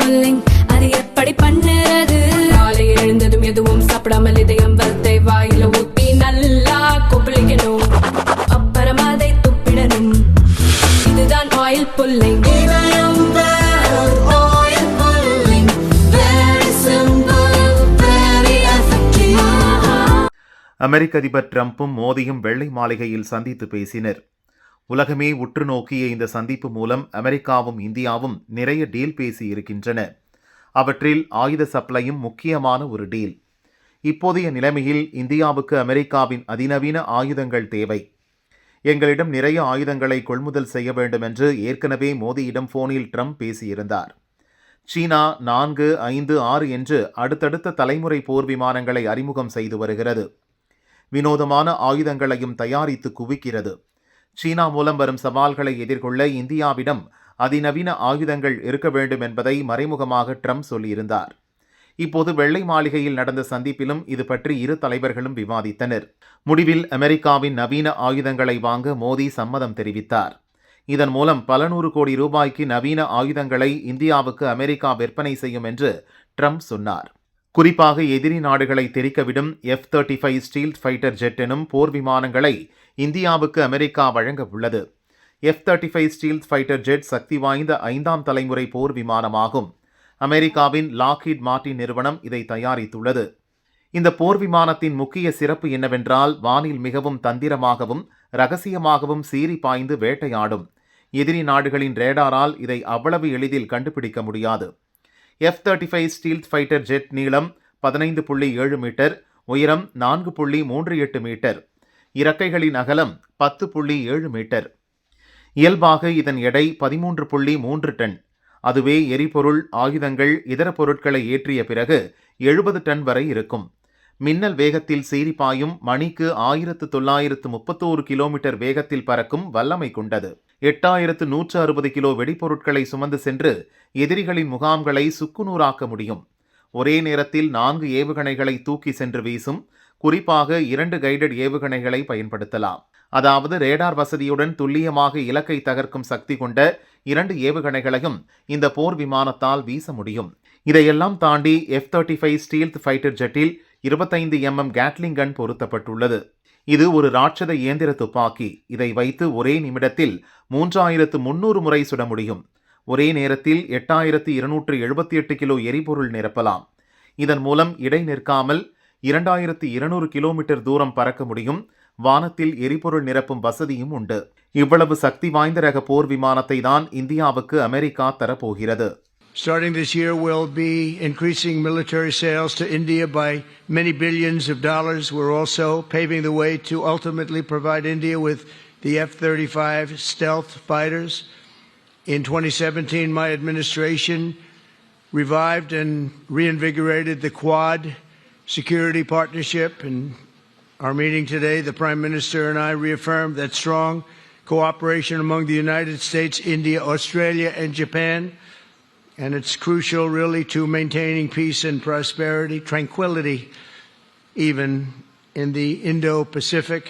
Pulling அது எப்படி பண்ணுறது? காலை எழுந்ததும் எதுவும் சாப்பிடாமல் இதயம் வளத்தை வாயில ஊத்தி நல்லா கொப்பளிக்கணும், அப்புறம் அதை துப்பிடணும். இதுதான் ஆயில் புல்லிங். அமெரிக்க அதிபர் டிரம்பும் மோடியும் வெள்ளை மாளிகையில் சந்தித்து பேசினர். உலகமே உற்று நோக்கிய இந்த சந்திப்பு மூலம் அமெரிக்காவும் இந்தியாவும் நிறைய டீல் பேசி இருக்கின்றன. அவற்றில் ஆயுத சப்ளையும் முக்கியமான ஒரு டீல். இப்போதைய நிலைமையில் இந்தியாவுக்கு அமெரிக்காவின் அதிநவீன ஆயுதங்கள் தேவை. எங்களிடம் நிறைய ஆயுதங்களை கொள்முதல் செய்ய வேண்டும் என்று ஏற்கனவே மோடியிடம் போனில் ட்ரம்ப் பேசியிருந்தார். சீனா 4, 5, 6 என்று அடுத்தடுத்த தலைமுறை போர் விமானங்களை அறிமுகம் செய்து வருகிறது. வினோதமான ஆயுதங்களையும் தயாரித்து குவிக்கிறது. சீனா மூலம் வரும் சவால்களை எதிர்கொள்ள இந்தியாவிடம் அதிநவீன ஆயுதங்கள் இருக்க வேண்டும் என்பதை மறைமுகமாக ட்ரம்ப் சொல்லியிருந்தார். இப்போது வெள்ளை மாளிகையில் நடந்த சந்திப்பிலும் இது பற்றி இரு தலைவர்களும் விவாதித்தனர். முடிவில் அமெரிக்காவின் நவீன ஆயுதங்களை வாங்க மோடி சம்மதம் தெரிவித்தார். இதன் மூலம் பல நூறு கோடி ரூபாய்க்கு நவீன ஆயுதங்களை இந்தியாவுக்கு அமெரிக்கா விற்பனை செய்யும் என்று ட்ரம்ப் சொன்னார். குறிப்பாக எதிரி நாடுகளை தெரிக்கவிடும் F-35 ஸ்டீல்த் ஃபைட்டர் ஜெட் எனும் போர் விமானங்களை இந்தியாவுக்கு அமெரிக்கா வழங்க உள்ளது. F-35 ஸ்டீல்த் ஃபைட்டர் ஜெட் சக்தி வாய்ந்த 5ஆம் தலைமுறை போர் விமானமாகும். அமெரிக்காவின் லாக்ஹீட் மார்ட்டின் நிறுவனம் இதை தயாரித்துள்ளது. இந்த போர் விமானத்தின் முக்கிய சிறப்பு என்னவென்றால் வானில் மிகவும் தந்திரமாகவும் ரகசியமாகவும் சீறி பாய்ந்து வேட்டையாடும். எதிரி நாடுகளின் ரேடாரால் இதை அவ்வளவு எளிதில் கண்டுபிடிக்க முடியாது. F-35 ஸ்டீல்த் ஃபைட்டர் ஜெட் நீளம் 15.7 மீட்டர், உயரம் 4.38 மீட்டர், இறக்கைகளின் அகலம் 10.7 மீட்டர். இயல்பாக இதன் எடை 13.3 டன். அதுவே எரிபொருள், ஆயுதங்கள், இதர பொருட்களை ஏற்றிய பிறகு 70 டன் வரை இருக்கும். மின்னல் வேகத்தில் சீரிப்பாயும் மணிக்கு 1931 கிலோமீட்டர் வேகத்தில் பறக்கும் வல்லமை கொண்டது. 8160 கிலோ வெடிப்பொருட்களை சுமந்து சென்று எதிரிகளின் முகாம்களை சுக்குநூறாக்க முடியும். ஒரே நேரத்தில் 4 ஏவுகணைகளை தூக்கி சென்று வீசும். குறிப்பாக 2 கைடட் ஏவுகணைகளை பயன்படுத்தலாம். அதாவது ரேடார் வசதியுடன் துல்லியமாக இலக்கை தகர்க்கும் சக்தி கொண்ட 2 ஏவுகணைகளையும் இந்த போர் விமானத்தால் வீச முடியும். இதையெல்லாம் தாண்டி F-35 ஸ்டீல்த் ஃபைட்டர் ஜெட்டில் 25 mm கேட்லிங் கன் பொருத்தப்பட்டுள்ளது. இது ஒரு ராட்சத இயந்திர துப்பாக்கி. இதை வைத்து ஒரே நிமிடத்தில் 3300 முறை சுட முடியும். ஒரே நேரத்தில் 8278 கிலோ எரிபொருள் நிரப்பலாம். இதன் மூலம் இடை நிற்காமல் 2200 கிலோமீட்டர் தூரம் பறக்க முடியும். வானத்தில் எரிபொருள் நிரப்பும் வசதியும் உண்டு. இவ்வளவு சக்தி வாய்ந்த ரக போர் விமானத்தை தான் இந்தியாவுக்கு America தரப்போகிறது. Starting this year, we'll be increasing military sales to India by many billions of dollars. We're also paving the way to ultimately provide India with the F-35 stealth fighters. In 2017, my administration revived and reinvigorated the Quad security partnership. In our meeting today, the Prime Minister and I reaffirmed that strong cooperation among the United States, India, Australia, and Japan. And it's crucial, really, to maintaining peace and prosperity, tranquility, even in the Indo-Pacific.